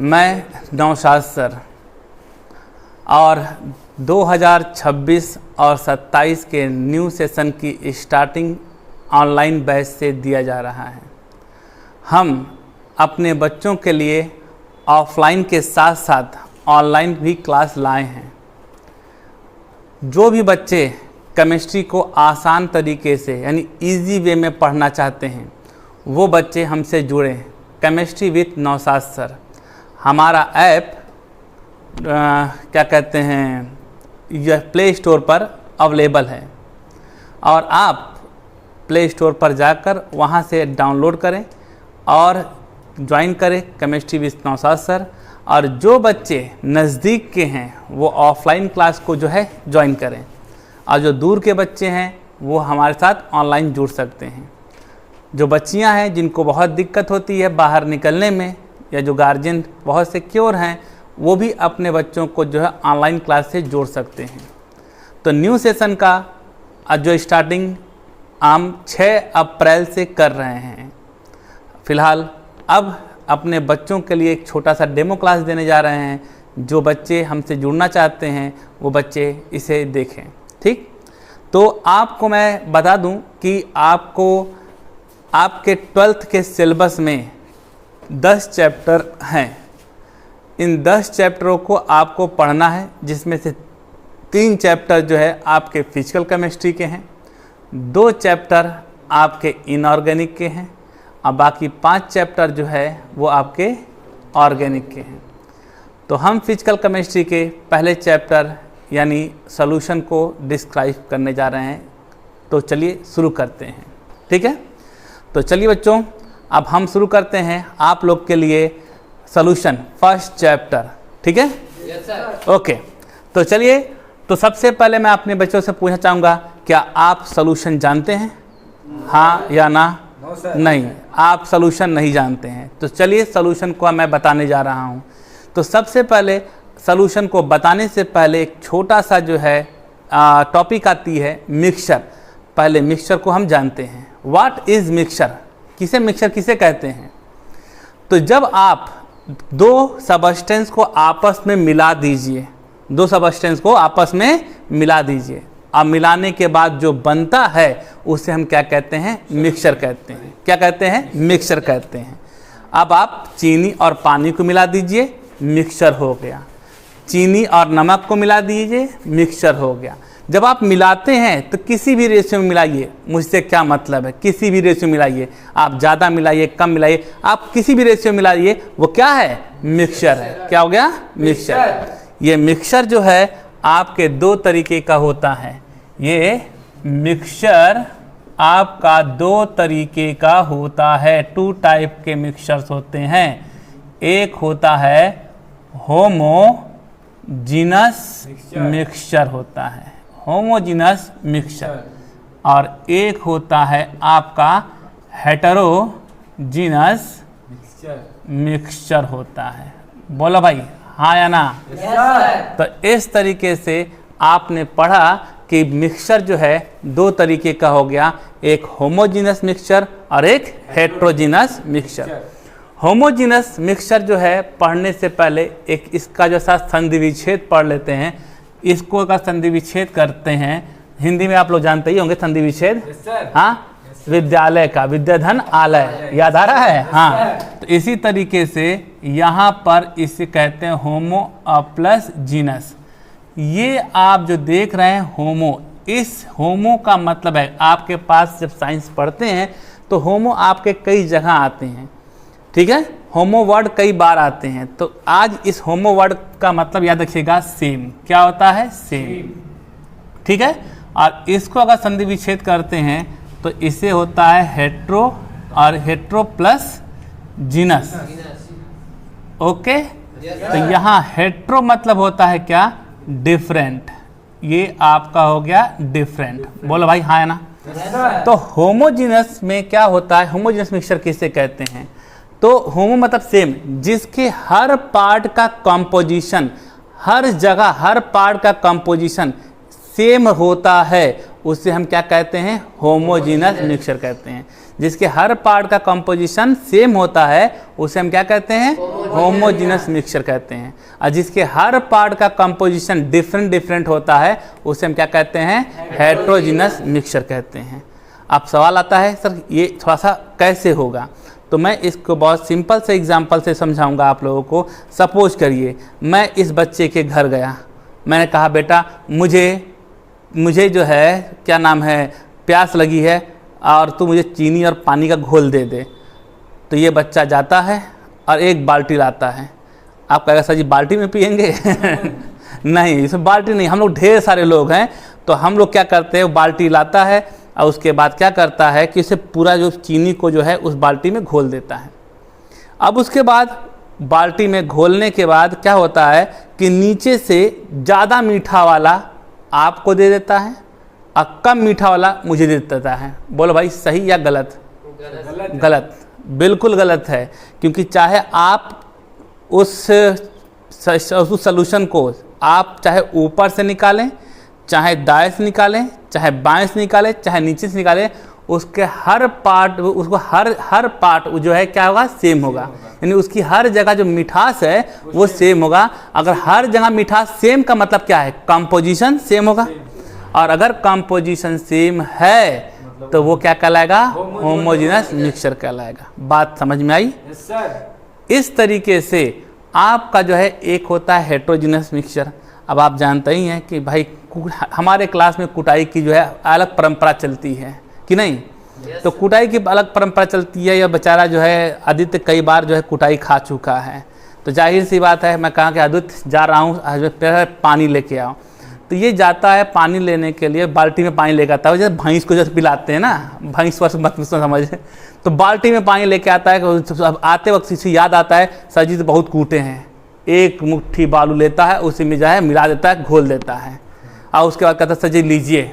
मैं नौशाद सर और 2026 और 27 के न्यू सेशन की स्टार्टिंग ऑनलाइन बैच से दिया जा रहा है। हम अपने बच्चों के लिए ऑफलाइन के साथ साथ ऑनलाइन भी क्लास लाए हैं। जो भी बच्चे केमिस्ट्री को आसान तरीके से यानी इजी वे में पढ़ना चाहते हैं वो बच्चे हमसे जुड़ें। केमिस्ट्री विथ नौशाद सर हमारा ऐप क्या कहते हैं यह प्ले स्टोर पर अवेलेबल है और आप प्ले स्टोर पर जाकर वहां से डाउनलोड करें और ज्वाइन करें केमिस्ट्री विथ नौशाद सर। और जो बच्चे नज़दीक के हैं वो ऑफलाइन क्लास को जो है ज्वाइन करें और जो दूर के बच्चे हैं वो हमारे साथ ऑनलाइन जुड़ सकते हैं। जो बच्चियां हैं जिनको बहुत दिक्कत होती है बाहर निकलने में या जो गार्जियन बहुत सिक्योर हैं वो भी अपने बच्चों को जो है ऑनलाइन क्लास से जोड़ सकते हैं। तो न्यू सेशन का जो स्टार्टिंग हम 6 अप्रैल से कर रहे हैं। फ़िलहाल अब अपने बच्चों के लिए एक छोटा सा डेमो क्लास देने जा रहे हैं। जो बच्चे हमसे जुड़ना चाहते हैं वो बच्चे इसे देखें। ठीक, तो आपको मैं बता दूं कि आपको आपके 12th के सिलेबस में 10 चैप्टर हैं। इन 10 चैप्टरों को आपको पढ़ना है, जिसमें से 3 चैप्टर जो है आपके फिजिकल केमिस्ट्री के हैं, 2 चैप्टर आपके इनऑर्गेनिक के हैं और बाकी 5 चैप्टर जो है वो आपके ऑर्गेनिक के हैं। तो हम फिजिकल केमिस्ट्री के पहले चैप्टर यानी सॉल्यूशन को डिस्क्राइब करने जा रहे हैं। तो चलिए शुरू करते हैं। ठीक है, तो चलिए बच्चों अब हम शुरू करते हैं आप लोग के लिए सॉल्यूशन फर्स्ट चैप्टर। ठीक है, यस सर। ओके, तो चलिए, तो सबसे पहले मैं अपने बच्चों से पूछना चाहूँगा, क्या आप सॉल्यूशन जानते हैं? हाँ या ना? नहीं, आप सॉल्यूशन नहीं जानते हैं। तो चलिए सॉल्यूशन को मैं बताने जा रहा हूँ। तो सबसे पहले सॉल्यूशन को बताने से पहले एक छोटा सा जो है टॉपिक आती है मिक्सचर। पहले मिक्सचर को हम जानते हैं। What is mixture? मिक्सचर किसे कहते हैं? तो जब आप 2 सबस्टेंस को आपस में मिला दीजिए, 2 सबस्टेंस को आपस में मिला दीजिए, अब मिलाने के बाद जो बनता है उसे हम क्या कहते हैं? मिक्सचर कहते हैं। क्या कहते हैं? मिक्सचर कहते हैं। अब आप चीनी और पानी को मिला दीजिए, मिक्सचर हो गया। चीनी और नमक को मिला दीजिए, मिक्सचर हो गया। जब आप मिलाते हैं तो किसी भी रेशियो में मिलाइए। मुझसे क्या मतलब है? किसी भी रेशियो में मिलाइए। आप ज़्यादा मिलाइए, कम मिलाइए, आप किसी भी रेशियो में मिलाइए, वो क्या है? मिक्सचर है। क्या हो गया? मिक्सचर। ये मिक्सचर जो है आपके 2 तरीके का होता है। ये मिक्सचर आपका 2 तरीके का होता है। 2 टाइप के मिक्सचर्स होते हैं। एक होता है होमोजीनस मिक्सचर होता है, होमोजीनस मिक्सचर, और एक होता है आपका हेटेरोजीनस मिक्सचर होता है। बोलो भाई, हाँ या ना? तो इस तरीके से आपने पढ़ा कि मिक्सचर जो है 2 तरीके का हो गया, एक होमोजीनस मिक्सचर और एक हेटेरोजीनस मिक्सचर। होमोजीनस मिक्सचर जो है पढ़ने से पहले एक इसका जो सा संधि विच्छेद पढ़ लेते हैं। इसको का संधि विच्छेद करते हैं। हिंदी में आप लोग जानते ही होंगे संधि विच्छेद। हाँ, विद्यालय का विद्याधन आलय, याद आ रहा है? हाँ, तो इसी तरीके से यहाँ पर इसे कहते हैं होमो प्लस जीनस। ये आप जो देख रहे हैं होमो, इस होमो का मतलब है, आपके पास जब साइंस पढ़ते हैं तो होमो आपके कई जगह आते हैं। ठीक है, होमो वर्ड कई बार आते हैं। तो आज इस होमो वर्ड का मतलब याद रखिएगा, सेम। क्या होता है? सेम। ठीक है, और इसको अगर संधि विच्छेद करते हैं तो इसे होता है हेट्रो और हेट्रो प्लस जीनस। ओके, तो यहाँ हेट्रो मतलब होता है क्या? डिफरेंट। ये आपका हो गया डिफरेंट। बोलो भाई, हाँ या ना? तो होमोजीनस में क्या होता है? होमोजीनस मिक्सचर किसे कहते हैं? तो होमो मतलब सेम, जिसके हर पार्ट का कंपोजिशन, हर जगह हर पार्ट का कंपोजिशन सेम होता है, उससे हम क्या कहते हैं, होमोजीनस मिक्सचर कहते हैं। जिसके हर पार्ट का कंपोजिशन सेम होता है उसे हम क्या कहते हैं, होमोजीनस मिक्सचर कहते हैं। और जिसके हर पार्ट का कंपोजिशन डिफरेंट होता है उसे हम क्या कहते हैं, हेट्रोजीनस मिक्सचर कहते हैं। अब सवाल आता है सर ये थोड़ा सा कैसे होगा, तो मैं इसको बहुत सिंपल से एग्जांपल से समझाऊंगा आप लोगों को। सपोज करिए मैं इस बच्चे के घर गया, मैंने कहा बेटा मुझे जो है क्या नाम है प्यास लगी है और तू मुझे चीनी और पानी का घोल दे दे। तो ये बच्चा जाता है और एक बाल्टी लाता है। आप कहेगा सर जी बाल्टी में पियेंगे नहीं, इसमें बाल्टी नहीं, हम लोग ढेर सारे लोग हैं तो हम लोग क्या करते हैं, बाल्टी लाता है और उसके बाद क्या करता है कि इसे पूरा जो चीनी को जो है उस बाल्टी में घोल देता है। अब उसके बाद बाल्टी में घोलने के बाद क्या होता है कि नीचे से ज़्यादा मीठा वाला आपको दे देता है और कम मीठा वाला मुझे दे देता है। बोलो भाई सही या गलत? गलत, बिल्कुल गलत है। क्योंकि चाहे आप उस सॉल्यूशन को आप चाहे ऊपर से निकालें, चाहे दाएं से निकालें, चाहे बाएं से निकालें, चाहे नीचे से निकालें, उसके हर पार्ट उसको हर पार्ट जो है क्या होगा, सेम होगा। यानी उसकी हर जगह जो मिठास है वो सेम होगा। अगर हर जगह मिठास सेम का मतलब क्या है, कंपोजिशन सेम होगा। और अगर कंपोजिशन सेम है तो वो क्या कहलाएगा, होमोजेनस मिक्सचर कहलाएगा। बात समझ में आई? इस तरीके से आपका जो है एक होता है हेट्रोजीनस मिक्सचर। अब आप जानते ही हैं कि भाई हमारे क्लास में कुटाई की जो है अलग परंपरा चलती है कि नहीं? तो कुटाई की अलग परंपरा चलती है। यह बेचारा जो है आदित्य कई बार जो है कुटाई खा चुका है, तो जाहिर सी बात है मैं कहा कि आदित्य जा रहा हूँ पानी लेके आओ। तो ये जाता है पानी लेने के लिए, बाल्टी में पानी लेके आता है, जैसे भैंस को जैसे पिलाते हैं ना, भैंस वर्ष मत समझे, तो बाल्टी में पानी लेके आता है। अब आते वक्त इसे याद आता है सर जी तो बहुत कूटे हैं, एक मुट्ठी बालू लेता है उसी में जो है मिला देता है, घोल देता है और उसके बाद कहता है सर जी लीजिए।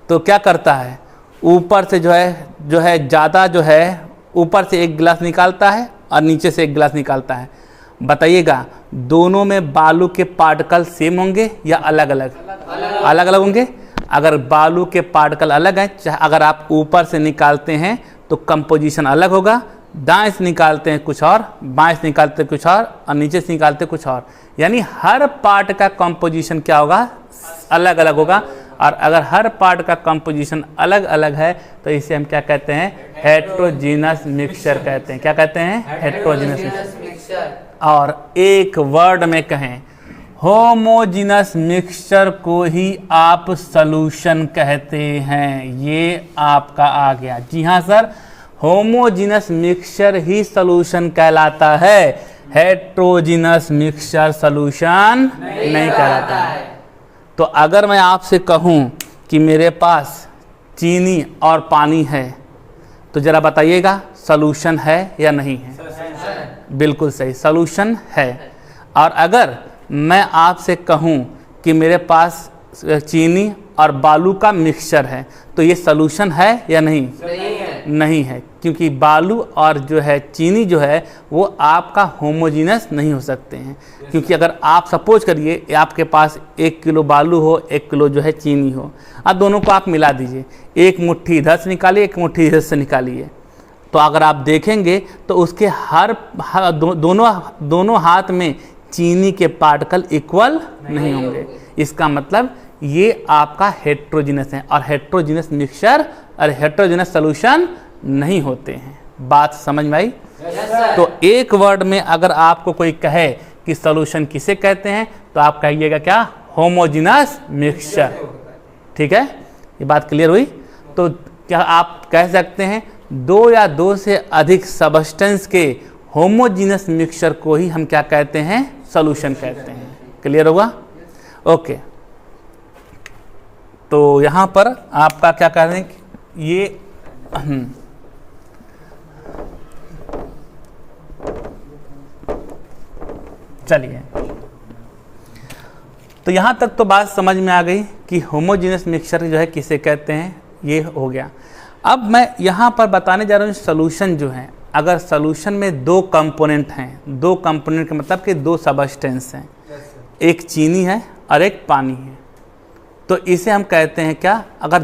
तो क्या करता है, ऊपर से जो है ज़्यादा जो है ऊपर से एक गिलास निकालता है और नीचे से एक गिलास निकालता है। बताइएगा दोनों में बालू के पार्टिकल सेम होंगे या अलग अलग? अलग अलग होंगे। अगर बालू के पार्टिकल अलग हैं, चाहे अगर आप ऊपर से निकालते हैं तो कंपोजिशन अलग होगा, दाएं से निकालते हैं कुछ और, बाएं से निकालते हैं कुछ और नीचे से निकालते कुछ और। यानी हर पार्ट का कंपोजिशन क्या होगा, अलग अलग होगा। और अगर हर पार्ट का कंपोजिशन अलग अलग है तो इसे हम क्या कहते हैं, हेट्रोजीनस मिक्सचर कहते हैं। क्या कहते हैं, हेट्रोजीनस मिक्सचर। और एक वर्ड में कहें, होमोजीनस मिक्सचर को ही आप सॉल्यूशन कहते हैं। ये आपका आ गया। जी हाँ सर, होमोजीनस मिक्सचर ही सॉल्यूशन कहलाता है, हेट्रोजीनस मिक्सचर सॉल्यूशन नहीं कहलाता है। तो अगर मैं आपसे कहूं कि मेरे पास चीनी और पानी है तो जरा बताइएगा सॉल्यूशन है या नहीं है? बिल्कुल सही, सॉल्यूशन है। और अगर मैं आपसे कहूं कि मेरे पास चीनी और बालू का मिक्सचर है तो ये सॉल्यूशन है या नहीं? नहीं है, क्योंकि बालू और जो है चीनी जो है वो आपका होमोजीनस नहीं हो सकते हैं। क्योंकि अगर आप सपोज करिए आपके पास 1 किलो बालू हो, 1 किलो जो है चीनी हो, अब दोनों को आप मिला दीजिए, एक मुट्ठी इधर से निकालिए, एक मुट्ठी इधर से निकालिए, तो अगर आप देखेंगे तो उसके दोनों हाथ में चीनी के पार्टिकल इक्वल नहीं होंगे। इसका मतलब ये आपका हेट्रोजीनस है और हेट्रोजीनस मिक्सचर और हेट्रोजीनस सॉल्यूशन नहीं होते हैं। बात समझ में आई? तो एक वर्ड में अगर आपको कोई कहे कि सॉल्यूशन किसे कहते हैं तो आप कहिएगा क्या, होमोजीनस मिक्सचर। ठीक है, ये बात क्लियर हुई? तो क्या आप कह सकते हैं 2 या 2 से अधिक सब्सटेंस के होमोजीनस मिक्सचर को ही हम क्या कहते हैं, सॉल्यूशन कहते हैं। क्लियर होगा? ओके। तो यहाँ पर आपका क्या कह रहे हैं, ये चलिए, तो यहाँ तक तो बात समझ में आ गई कि होमोजीनस मिक्सचर जो है किसे कहते हैं, ये हो गया। अब मैं यहाँ पर बताने जा रहा हूँ सॉल्यूशन जो है, अगर सॉल्यूशन में 2 कंपोनेंट हैं, 2 कंपोनेंट का मतलब कि 2 सब्सटेंस हैं, एक चीनी है और एक पानी है, तो इसे हम कहते हैं क्या, अगर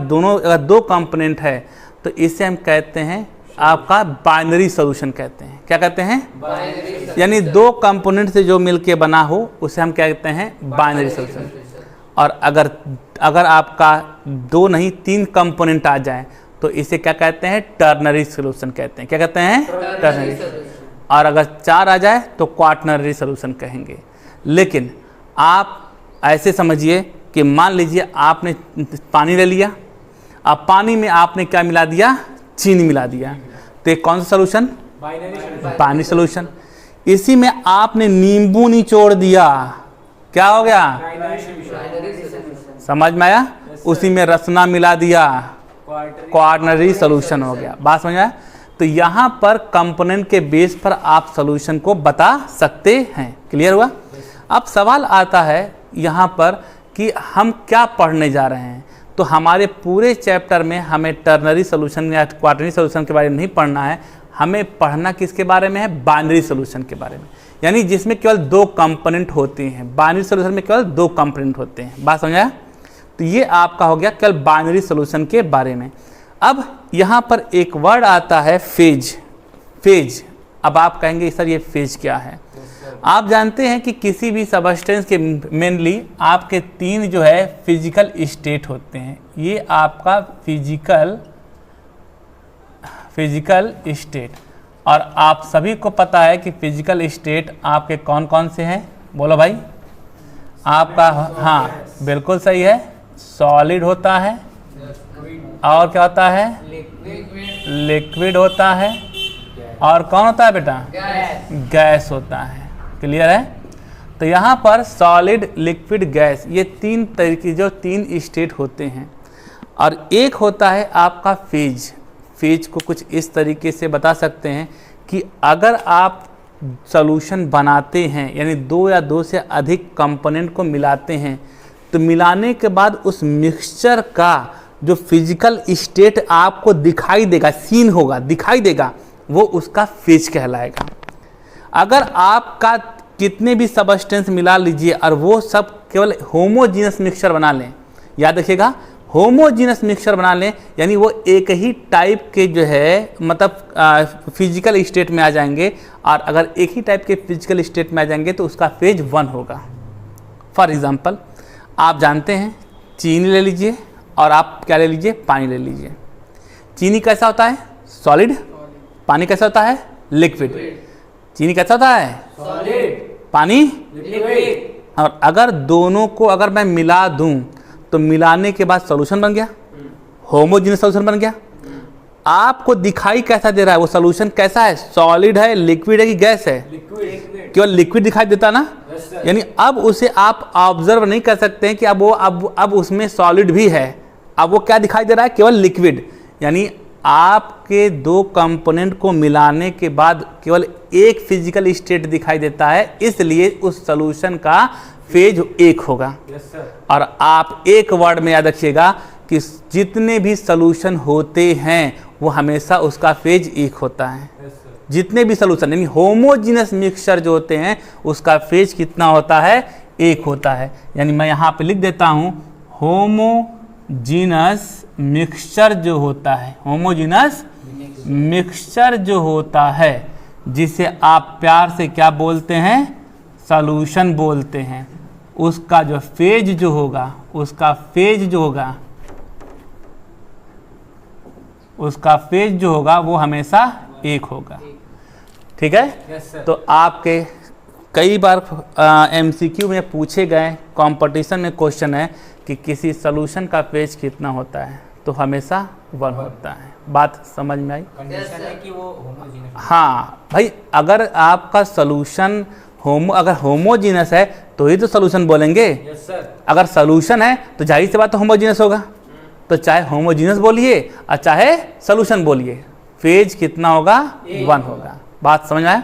दो कंपोनेंट है तो इसे हम कहते हैं आपका बाइनरी सॉल्यूशन कहते हैं। क्या कहते हैं? यानी दो कंपोनेंट से जो मिलके बना हो उसे हम क्या कहते हैं? Binary solution. और अगर आपका दो नहीं 3 कंपोनेंट आ जाए तो इसे क्या कहते हैं? टर्नरी सॉल्यूशन कहते हैं। क्या कहते हैं? टर्नरी। और अगर 4 आ जाए तो क्वाटरनरी सॉल्यूशन कहेंगे। लेकिन आप ऐसे समझिए कि मान लीजिए आपने पानी ले लिया, अब पानी में आपने क्या मिला दिया? चीनी मिला दिया, तो ये कौन सा सॉल्यूशन? Binary solution. इसी में आपने नींबू निचोड़ दिया, क्या हो गया? समझ में आया? उसी में रसना मिला दिया, क्वाटरनरी सॉल्यूशन हो गया। बात समझ आया? तो यहाँ पर कंपोनेंट के बेस पर आप सॉल्यूशन को बता सकते हैं। क्लियर हुआ? अब सवाल आता है यहाँ पर कि हम क्या पढ़ने जा रहे हैं। तो हमारे पूरे चैप्टर में हमें टर्नरी सॉल्यूशन या क्वाटरनरी सॉल्यूशन के बारे में नहीं पढ़ना है, हमें पढ़ना किसके बारे में है? बाइनरी सॉल्यूशन के बारे में, यानी जिसमें केवल 2 कंपोनेंट होते हैं। बाइनरी सॉल्यूशन में केवल 2 कंपोनेंट होते हैं। बात समझाया? तो ये आपका हो गया केवल बाइनरी सॉल्यूशन के बारे में। अब यहाँ पर एक वर्ड आता है फेज। फेज, अब आप कहेंगे सर ये फेज क्या है? आप जानते हैं कि किसी भी सबस्टेंस के मेनली आपके 3 जो है फिजिकल स्टेट होते हैं। ये आपका फिजिकल स्टेट, और आप सभी को पता है कि फिजिकल स्टेट आपके कौन कौन से हैं? बोलो भाई। आपका, हाँ बिल्कुल सही है, सॉलिड होता है, और क्या होता है? लिक्विड होता है, और कौन होता है बेटा? गैस होता है। क्लियर है? तो यहाँ पर सॉलिड, लिक्विड, गैस, ये 3 तरीके जो 3 स्टेट होते हैं। और एक होता है आपका फेज। फेज को कुछ इस तरीके से बता सकते हैं कि अगर आप सॉल्यूशन बनाते हैं, यानी 2 या 2 से अधिक कंपोनेंट को मिलाते हैं, तो मिलाने के बाद उस मिक्सचर का जो फिजिकल स्टेट आपको दिखाई देगा, सीन होगा, दिखाई देगा, वो उसका फेज कहलाएगा। अगर आपका कितने भी सबस्टेंस मिला लीजिए और वो सब केवल होमोजीनस मिक्सचर बना लें, याद रखिएगा, होमोजीनस मिक्सचर बना लें, यानी वो एक ही टाइप के जो है मतलब फिजिकल स्टेट में आ जाएंगे, और अगर एक ही टाइप के फिजिकल स्टेट में आ जाएंगे तो उसका फेज 1 होगा। फॉर एग्जांपल, आप जानते हैं चीनी ले लीजिए और आप क्या ले लीजिए? पानी ले लीजिए। चीनी कैसा होता है? सॉलिड। पानी कैसा होता है? लिक्विड। चीनी कैसा होता है? सॉलिड। पानी? लिक्विड। और अगर दोनों को अगर मैं मिला दूं तो मिलाने के बाद सॉल्यूशन बन गया, होमोजेनियस सॉल्यूशन बन गया। आपको दिखाई कैसा दे रहा है? वो सॉल्यूशन कैसा है? सॉलिड है, लिक्विड है कि गैस है? लिक्विड। केवल लिक्विड दिखाई देता ना, यानी अब उसे आप ऑब्जर्व नहीं कर सकते हैं कि अब उसमें सॉलिड भी है। अब वो क्या दिखाई दे रहा है? केवल लिक्विड। यानी आपके 2 कंपोनेंट को मिलाने के बाद केवल एक फिजिकल स्टेट दिखाई देता है, इसलिए उस सॉल्यूशन का फेज 1 होगा। और आप एक वर्ड में याद रखिएगा कि जितने भी सॉल्यूशन होते हैं वो हमेशा उसका फेज 1 होता है। जितने भी सॉल्यूशन यानी होमोजीनस मिक्सचर जो होते हैं उसका फेज कितना होता है? 1 होता है। यानी मैं यहाँ पे लिख देता हूँ होमोजीनस मिक्सचर जो होता है, होमोजीनस मिक्सचर जो होता है, जिसे आप प्यार से क्या बोलते हैं? सॉल्यूशन बोलते हैं, उसका जो फेज जो होगा, उसका फेज जो होगा वो हमेशा 1 होगा। ठीक है? तो आपके कई बार MCQ में पूछे गए, कंपटीशन में क्वेश्चन है कि किसी सॉल्यूशन का फेज कितना होता है, तो हमेशा 1 होता है। बात समझ में आई? कंडीशन है कि वो होमोजीनियस। हाँ भाई, अगर आपका सॉल्यूशन अगर होमोजीनस है तो ही तो सॉल्यूशन बोलेंगे। Yes sir. अगर सॉल्यूशन है तो जाहिर सी बात तो होमोजीनस होगा। तो चाहे होमोजीनस बोलिए और चाहे सॉल्यूशन बोलिए, फेज कितना होगा? 1 होगा। बात समझ में आया?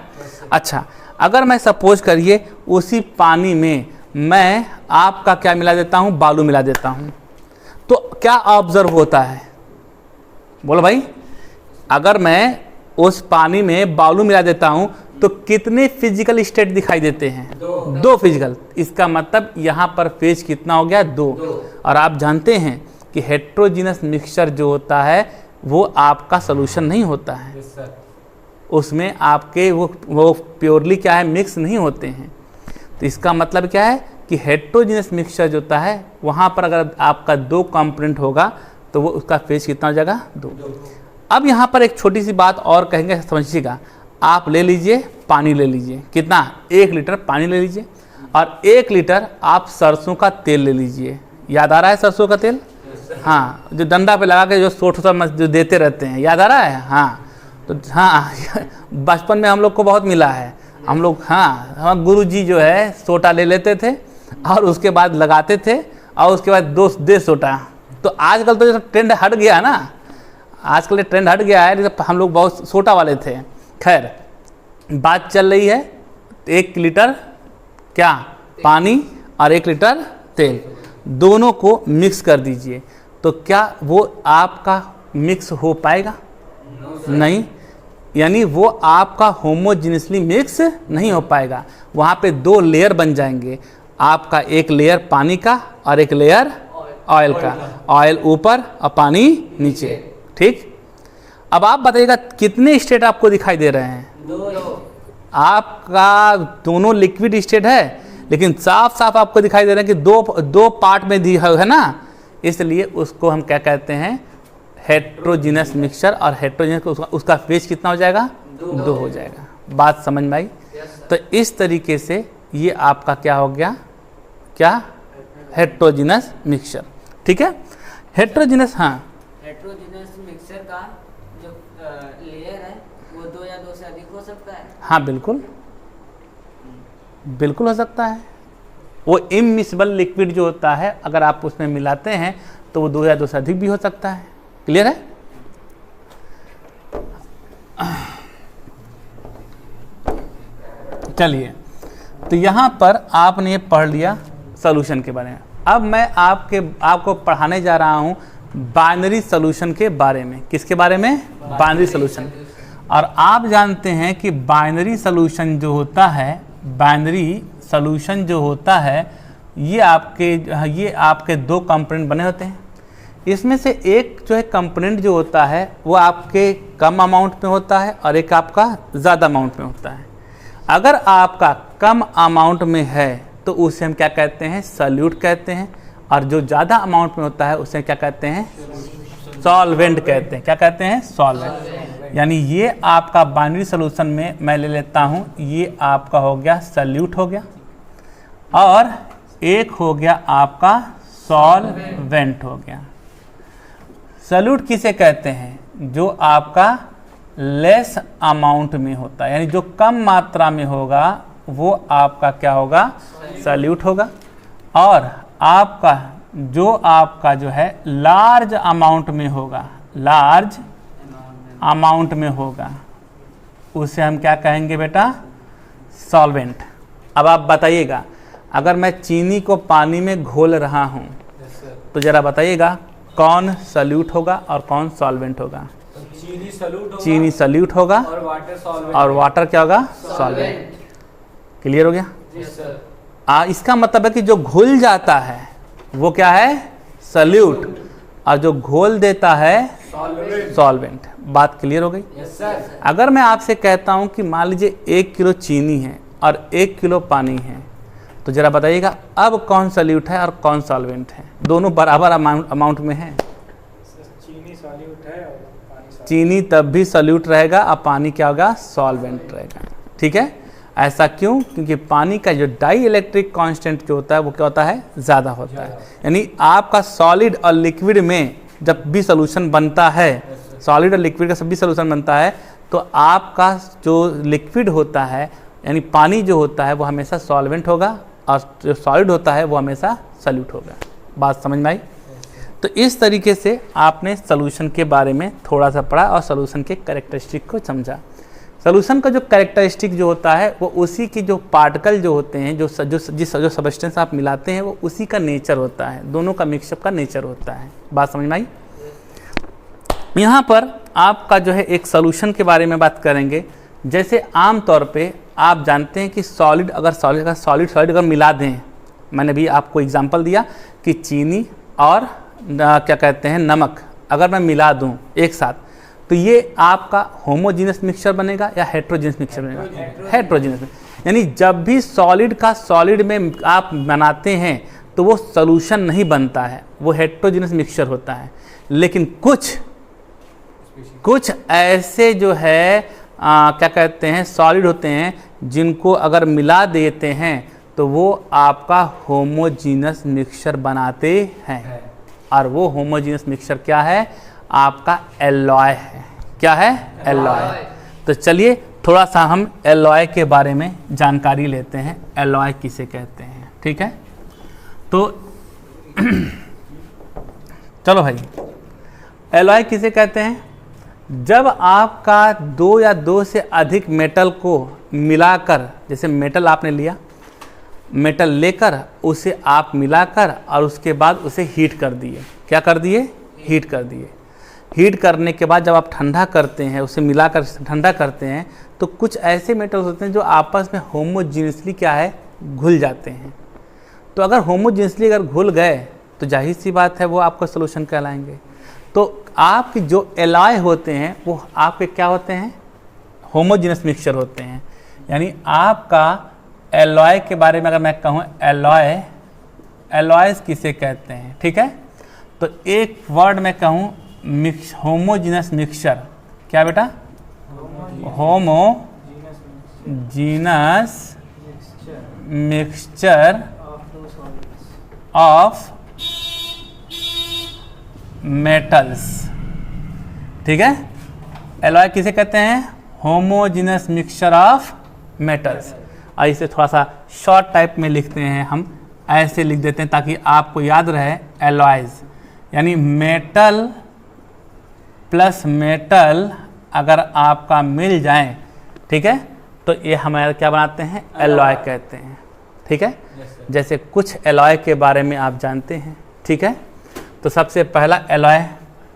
अच्छा, अगर मैं सपोज करिए उसी पानी में मैं आपका क्या मिला देता हूँ? बालू मिला देता हूँ, तो क्या ऑब्जर्व होता है? बोलो भाई। अगर मैं उस पानी में बालू मिला देता हूँ तो कितने फिजिकल स्टेट दिखाई देते हैं? 2 फिजिकल। इसका मतलब यहाँ पर फेज कितना हो गया? 2। और आप जानते हैं कि हेट्रोजीनस मिक्सचर जो होता है वो आपका सोल्यूशन नहीं होता है, उसमें आपके वो प्योरली क्या है, मिक्स नहीं होते हैं। तो इसका मतलब क्या है कि हेट्रोजीनस मिक्सचर जो होता है वहाँ पर अगर आपका 2 कंपोनेंट होगा तो वो उसका फेज कितना हो जाएगा, 2। अब यहाँ पर एक छोटी सी बात और कहेंगे, समझिएगा। आप ले लीजिए पानी, ले लीजिए कितना, 1 लीटर पानी ले लीजिए और 1 लीटर आप सरसों का तेल ले लीजिए। याद आ रहा है सरसों का तेल? हाँ, जो डंडा पे लगा के जो सोट जो देते रहते हैं, याद आ रहा है? हाँ, तो हाँ बचपन में हम लोग को बहुत मिला है। हम लोग हाँ गुरुजी जो है सोटा ले लेते थे और उसके बाद लगाते थे और उसके बाद 2 सोटा। तो आजकल तो जैसे ट्रेंड हट गया ना, आजकल ट्रेंड हट गया है, हम लोग बहुत सोटा वाले थे। खैर, बात चल रही है 1 लीटर क्या पानी और 1 लीटर तेल, दोनों को मिक्स कर दीजिए। तो क्या वो आपका मिक्स हो पाएगा? नहीं, यानी वो आपका होमोजीनियसली मिक्स नहीं हो पाएगा। वहाँ पे 2 लेयर बन जाएंगे, आपका 1 लेयर पानी का और 1 लेयर ऑयल का, ऑयल ऊपर और पानी नीचे। ठीक, अब आप बताइएगा कितने स्टेट आपको दिखाई दे रहे हैं? 2। आपका दोनों लिक्विड स्टेट है, लेकिन साफ साफ आपको दिखाई दे रहा है कि दो पार्ट में दी है ना, इसलिए उसको हम क्या कहते हैं, हेट्रोजीनस मिक्सचर। और हेट्रोजीनस उसका फेज कितना हो जाएगा, 2 हो जाएगा। बात समझ में आई? तो इस तरीके से ये आपका क्या हो गया, क्या, हेट्रोजीनस मिक्सचर। ठीक है, हेट्रोजीनस, हाँ हेट्रोजीनस मिक्सचर का जो लेयर है वो 2 या 2 से अधिक हो सकता है। हाँ बिल्कुल, बिल्कुल हो सकता है। वो इमिसिबल लिक्विड जो होता है अगर आप उसमें मिलाते हैं तो वो 2 या 2 से अधिक भी हो सकता है। क्लियर है? चलिए, तो यहाँ पर आपने ये पढ़ लिया सॉल्यूशन के बारे में। अब मैं आपको पढ़ाने जा रहा हूँ बाइनरी सॉल्यूशन के बारे में। किसके बारे में? Binary solution. और आप जानते हैं कि बाइनरी सॉल्यूशन जो होता है, बाइनरी सॉल्यूशन जो होता है ये आपके 2 कंपोनेंट बने होते हैं। इसमें से एक जो है कंपोनेंट जो होता है वो आपके कम अमाउंट में होता है और एक आपका ज़्यादा अमाउंट में होता है। अगर आपका कम अमाउंट में है तो उसे हम क्या कहते हैं, सॉल्यूट कहते हैं, और जो ज़्यादा अमाउंट में होता है उसे क्या कहते हैं, सॉल्वेंट कहते हैं। क्या कहते हैं? सॉल्वेंट। यानी ये आपका बाइनरी सॉल्यूशन में मैं ले लेता हूँ, ये आपका हो गया सॉल्यूट हो गया, और एक हो गया आपका सॉल्वेंट हो गया। सॉल्यूट किसे कहते हैं? जो आपका लेस अमाउंट में होता है, यानी जो कम मात्रा में होगा वो आपका क्या होगा, सॉल्यूट होगा। और आपका जो है लार्ज अमाउंट में होगा, लार्ज अमाउंट में होगा, उसे हम क्या कहेंगे बेटा, सॉल्वेंट। अब आप बताइएगा, अगर मैं चीनी को पानी में घोल रहा हूँ तो जरा बताइएगा कौन सॉल्यूट होगा और कौन सॉल्वेंट होगा? चीनी सॉल्यूट होगा और वाटर क्या होगा, सॉल्वेंट। क्लियर हो गया? इसका मतलब है कि जो घुल जाता है वो क्या है, सॉल्यूट, और जो घोल देता है सॉल्वेंट। बात क्लियर हो गई? अगर मैं आपसे कहता हूं कि मान लीजिए 1 किलो चीनी है और 1 किलो पानी है, तो जरा बताइएगा अब कौन सॉल्यूट है और कौन सॉल्वेंट है? दोनों बराबर अमाउंट में है। चीनी सॉल्यूट है और पानी सॉल्वेंट। चीनी तब भी सॉल्यूट रहेगा और पानी क्या होगा, सॉल्वेंट रहेगा। ठीक है, ऐसा क्यों? क्योंकि पानी का जो डाई इलेक्ट्रिक कांस्टेंट जो होता है वो क्या होता है, ज़्यादा होता है। यानी आपका सॉलिड और लिक्विड में जब भी सोल्यूशन बनता है, सॉलिड और लिक्विड का सब भी सोल्यूशन बनता है, तो आपका जो लिक्विड होता है यानी पानी जो होता है वो हमेशा सॉल्वेंट होगा और जो सॉलिड होता है वो हमेशा सॉल्यूट होगा। बात समझ में आई? तो इस तरीके से आपने सोल्यूशन के बारे में थोड़ा सा पढ़ा और सोल्यूशन के कैरेक्टरिस्टिक को समझा। सोल्यूशन का जो कैरेक्टरिस्टिक जो होता है वो उसी की जो पार्टिकल जो होते हैं, जो सब्सटेंस आप मिलाते हैं वो उसी का नेचर होता है, दोनों का मिक्सअप का नेचर होता है। बात समझ में आई? यहाँ पर आपका जो है एक सोल्यूशन के बारे में बात करेंगे। जैसे आम तौर पे आप जानते हैं कि सॉलिड अगर मिला दें, मैंने भी आपको एग्जांपल दिया कि चीनी और क्या कहते हैं नमक अगर मैं मिला दूं एक साथ, तो ये आपका होमोजीनियस मिक्सचर बनेगा या हेट्रोजीनियस मिक्सचर बनेगा? हेट्रोजीनियस। यानी जब भी सॉलिड का सॉलिड में आप बनाते हैं तो वो सॉल्यूशन नहीं बनता है, वो हेट्रोजीनियस मिक्सचर होता है। लेकिन कुछ ऐसे जो है क्या कहते हैं सॉलिड होते हैं जिनको अगर मिला देते हैं तो वो आपका होमोजीनियस मिक्सचर बनाते हैं। और वो होमोजीनियस मिक्सचर क्या है? आपका एलॉय है। क्या है? एलॉय। तो चलिए थोड़ा सा हम एलॉय के बारे में जानकारी लेते हैं, एलॉय किसे कहते हैं। ठीक है, तो चलो भाई, एलॉय किसे कहते हैं? जब आपका दो या दो से अधिक मेटल को मिलाकर, जैसे मेटल आपने लिया, मेटल लेकर उसे आप मिलाकर और उसके बाद उसे हीट कर दिए। क्या कर दिए? हीट कर दिए। हीट करने के बाद जब आप ठंडा करते हैं, उसे मिलाकर ठंडा करते हैं, तो कुछ ऐसे मेटल्स होते हैं जो आपस में होमोजीनियसली क्या है? घुल जाते हैं। तो अगर होमोजीनियसली अगर घुल गए तो जाहिर सी बात है वो आपका सॉल्यूशन कहलाएंगे। तो आपके जो एलॉय होते हैं वो आपके क्या होते हैं? होमोजीनियस मिक्सचर होते हैं। यानी आपका एलॉय के बारे में अगर मैं कहूँ, एलॉयज किसे कहते हैं? ठीक है, तो एक वर्ड में कहूँ होमोजीनियस मिक्सचर। क्या बेटा? Homogeneous mixture of metals. ठीक है, एलॉय किसे कहते हैं? Homogeneous mixture of metals. और इसे थोड़ा सा शॉर्ट टाइप में लिखते हैं, हम ऐसे लिख देते हैं ताकि आपको याद रहे। एलॉयज यानी मेटल प्लस मेटल अगर आपका मिल जाए, ठीक है, तो ये हमारा क्या बनाते हैं? एलॉय कहते हैं। ठीक है, जैसे कुछ एलॉय के बारे में आप जानते हैं। ठीक है, तो सबसे पहला एलॉय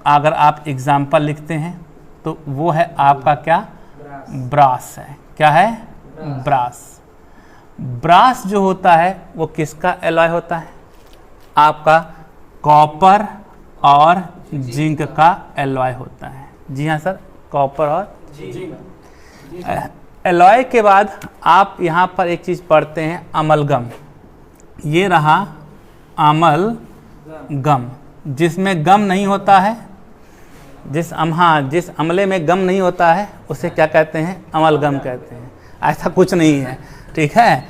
अगर आप एग्जाम्पल लिखते हैं तो वो है आपका क्या? ब्रास है। क्या है? ब्रास। ब्रास जो होता है वो किसका एलॉय होता है? आपका कॉपर और जिंक का एलॉय होता है। जी हाँ सर, कॉपर और जिंक। एलॉय के बाद आप यहाँ पर एक चीज़ पढ़ते हैं, अमलगम। ये रहा अमलगम, जिसमें गम नहीं होता है, जिस अमले में गम नहीं होता है उसे क्या कहते हैं? अमलगम कहते हैं। ऐसा कुछ नहीं है, ठीक है,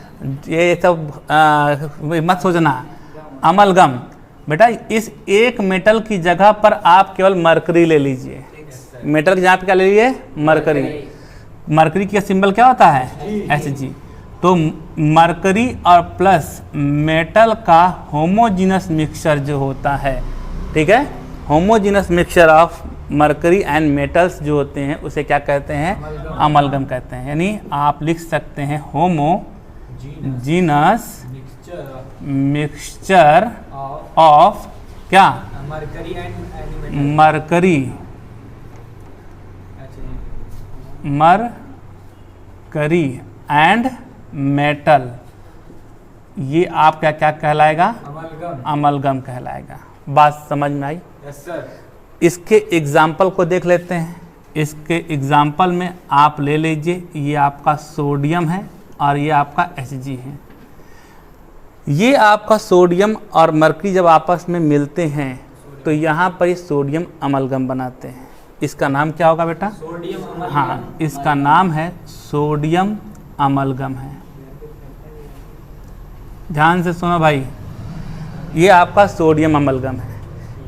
ये सब मत सोचना। अमलगम बेटा, इस एक मेटल की जगह पर आप केवल मरकरी ले लीजिए। मेटल की जगह पे क्या ले लीजिए? मरकरी। मरकरी का सिंबल क्या होता है? Hg। तो मरकरी और प्लस मेटल का होमोजीनस मिक्सचर जो होता है, ठीक है, homogeneous mixture of mercury and metals जो होते हैं उसे क्या कहते हैं? अमलगम कहते हैं। यानी आप लिख सकते हैं होमोजीनस मिक्सचर ऑफ क्या? Mercury and metal. ये आपका क्या कहलाएगा? अमलगम कहलाएगा। बात समझ में आई? Yes sir. इसके एग्जाम्पल को देख लेते हैं। इसके एग्जाम्पल में आप ले लीजिए, ये आपका सोडियम है और ये आपका Hg है। ये आपका सोडियम और मरकरी जब आपस में मिलते हैं तो यहाँ पर ये सोडियम अमलगम बनाते हैं। इसका नाम क्या होगा बेटा? Sodium amalgam. हाँ, इसका नाम है सोडियम अमलगम है। ध्यान से सुनो भाई, ये आपका सोडियम अमलगम है।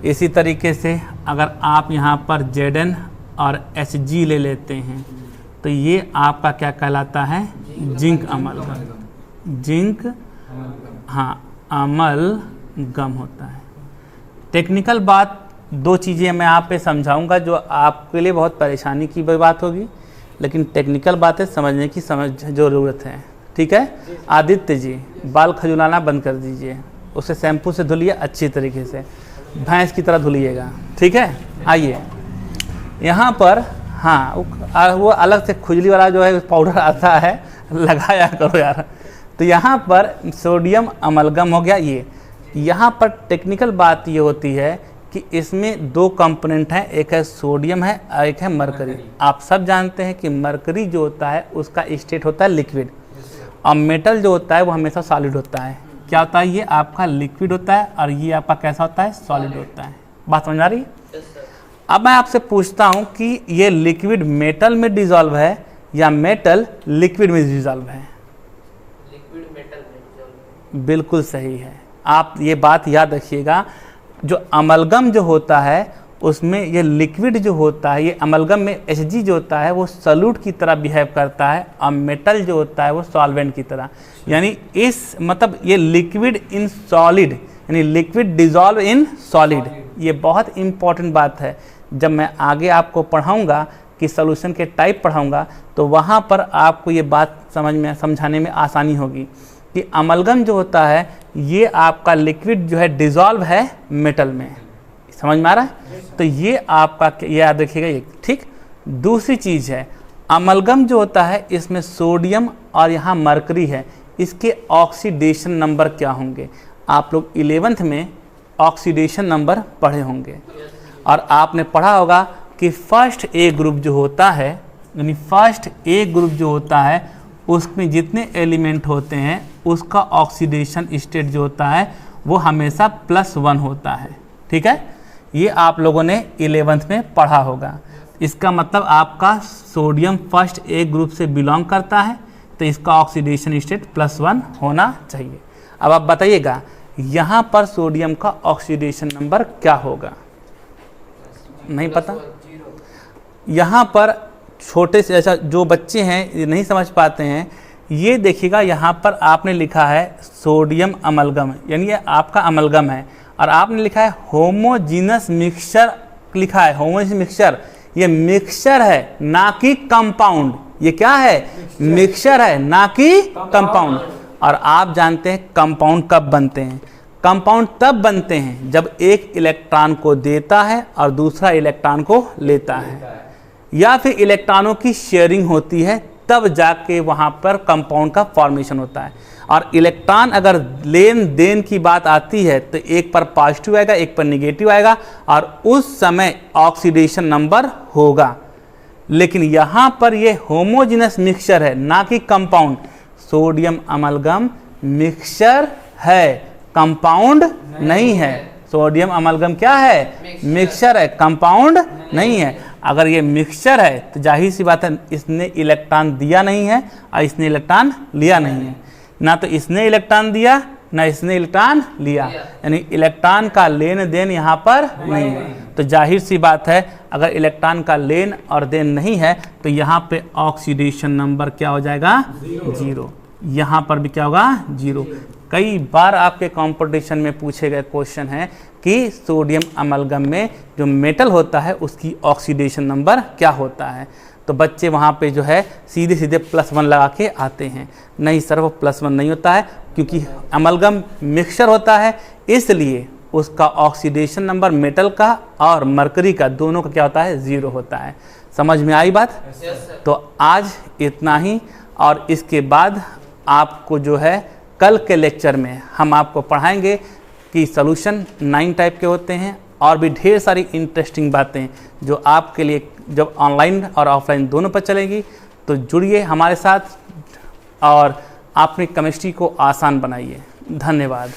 इसी तरीके से अगर आप यहाँ पर Zn और Hg ले लेते हैं तो ये आपका क्या कहलाता है? Zinc amalgam. जिंक हाँ अमलगम होता है। टेक्निकल बात दो चीज़ें मैं आप पे समझाऊंगा जो आपके लिए बहुत परेशानी की बात होगी, लेकिन टेक्निकल बातें समझने की ज़रूरत है। ठीक है, आदित्य जी बाल खजुलाना बंद कर दीजिए, उसे शैम्पू से धुलिए अच्छी तरीके से, भैंस की तरह धुलिएगा। ठीक है, आइए यहाँ पर। हाँ, वो अलग से खुजली वाला जो है पाउडर आता है, लगाया करो यार। तो यहाँ पर सोडियम अमलगम हो गया ये। यहाँ पर टेक्निकल बात ये होती है कि इसमें दो कंपोनेंट हैं, एक है सोडियम है और एक है मरकरी। आप सब जानते हैं कि मरकरी जो होता है उसका स्टेट होता है लिक्विड, और मेटल जो होता है वो हमेशा सॉलिड होता है। क्या होता है, ये आपका लिक्विड होता है और ये आपका कैसा होता है, सॉलिड होता है। बात समझ आ रही है? अब मैं आपसे पूछता हूँ कि ये लिक्विड मेटल में डिजॉल्व है या मेटल लिक्विड में डिजॉल्व है? लिक्विड मेटल में डिसॉल्व। बिल्कुल सही है। आप ये बात याद रखिएगा, जो अमलगम जो होता है उसमें ये लिक्विड जो होता है, ये अमलगम में Hg जो होता है वो सॉल्यूट की तरह बिहेव करता है, और मेटल जो होता है वो सॉल्वेंट की तरह। यानी इस मतलब ये लिक्विड इन सॉलिड, यानी लिक्विड डिजॉल्व इन सॉलिड। ये बहुत इंपॉर्टेंट बात है। जब मैं आगे आपको पढ़ाऊंगा कि सॉल्यूशन के टाइप पढ़ाऊंगा तो वहाँ पर आपको ये बात समझाने में आसानी होगी कि अमलगम जो होता है ये आपका लिक्विड जो है डिजॉल्व है मेटल में। समझ में आ रहा है? तो ये आपका ये याद रखिएगा ये, ठीक। दूसरी चीज़ है, अमलगम जो होता है इसमें सोडियम और यहाँ मरकरी है, इसके ऑक्सीडेशन नंबर क्या होंगे? आप लोग 11th में ऑक्सीडेशन नंबर पढ़े होंगे, और आपने पढ़ा होगा कि फर्स्ट ए ग्रुप जो होता है, यानी फर्स्ट ए ग्रुप जो होता है उसमें जितने एलिमेंट होते हैं उसका ऑक्सीडेशन स्टेट जो होता है वो हमेशा +1 होता है। ठीक है, ये आप लोगों ने 11th में पढ़ा होगा। इसका मतलब आपका सोडियम फर्स्ट ए ग्रुप से बिलोंग करता है, तो इसका ऑक्सीडेशन स्टेट +1 होना चाहिए। अब आप बताइएगा यहाँ पर सोडियम का ऑक्सीडेशन नंबर क्या होगा? नहीं पता? यहाँ पर छोटे से ऐसा जो बच्चे हैं ये नहीं समझ पाते हैं, ये देखिएगा यहाँ पर आपने लिखा है सोडियम अमलगम, यानी ये आपका अमलगम है, और आपने लिखा है होमोजीनस मिक्सचर, लिखा है होमोजीनस मिक्सचर। ये मिक्सचर है ना कि कंपाउंड। ये क्या है? मिक्सचर है ना कि कंपाउंड। और आप जानते हैं कंपाउंड कब बनते हैं? कंपाउंड तब बनते हैं जब एक इलेक्ट्रॉन को देता है और दूसरा इलेक्ट्रॉन को लेता है, या फिर इलेक्ट्रॉनों की शेयरिंग होती है, तब जाके वहाँ पर कंपाउंड का फॉर्मेशन होता है। और इलेक्ट्रॉन अगर लेन देन की बात आती है तो एक पर पॉजिटिव आएगा, एक पर निगेटिव आएगा, और उस समय ऑक्सीडेशन नंबर होगा। लेकिन यहाँ पर ये होमोजेनस मिक्सचर है ना कि कंपाउंड। सोडियम अमलगम मिक्सचर है, कंपाउंड नहीं है। सोडियम अमलगम क्या है? मिक्सचर है, कंपाउंड नहीं है। अगर ये मिक्सचर है तो जाहिर सी बात है इसने इलेक्ट्रॉन दिया नहीं है और इसने इलेक्ट्रॉन लिया नहीं है। ना तो इसने इलेक्ट्रॉन दिया ना इसने इलेक्ट्रॉन लिया, यानी इलेक्ट्रॉन का लेन देन यहाँ पर नहीं है। तो जाहिर सी बात है अगर इलेक्ट्रॉन का लेन और देन नहीं है तो यहाँ पे ऑक्सीडेशन नंबर क्या हो जाएगा? 0। यहाँ पर भी क्या होगा? 0। कई बार आपके कंपटीशन में पूछे गए क्वेश्चन है कि सोडियम अमलगम में जो मेटल होता है उसकी ऑक्सीडेशन नंबर क्या होता है, तो बच्चे वहाँ पे जो है सीधे सीधे +1 लगा के आते हैं। नहीं सर, वो +1 नहीं होता है, क्योंकि अमलगम मिक्सचर होता है, इसलिए उसका ऑक्सीडेशन नंबर मेटल का और मरकरी का दोनों का क्या होता है? 0 होता है। समझ में आई बात? तो आज इतना ही, और इसके बाद आपको जो है कल के लेक्चर में हम आपको पढ़ाएंगे कि सॉल्यूशन 9 टाइप के होते हैं, और भी ढेर सारी इंटरेस्टिंग बातें जो आपके लिए जब ऑनलाइन और ऑफलाइन दोनों पर चलेगी। तो जुड़िए हमारे साथ और अपनी केमिस्ट्री को आसान बनाइए। धन्यवाद।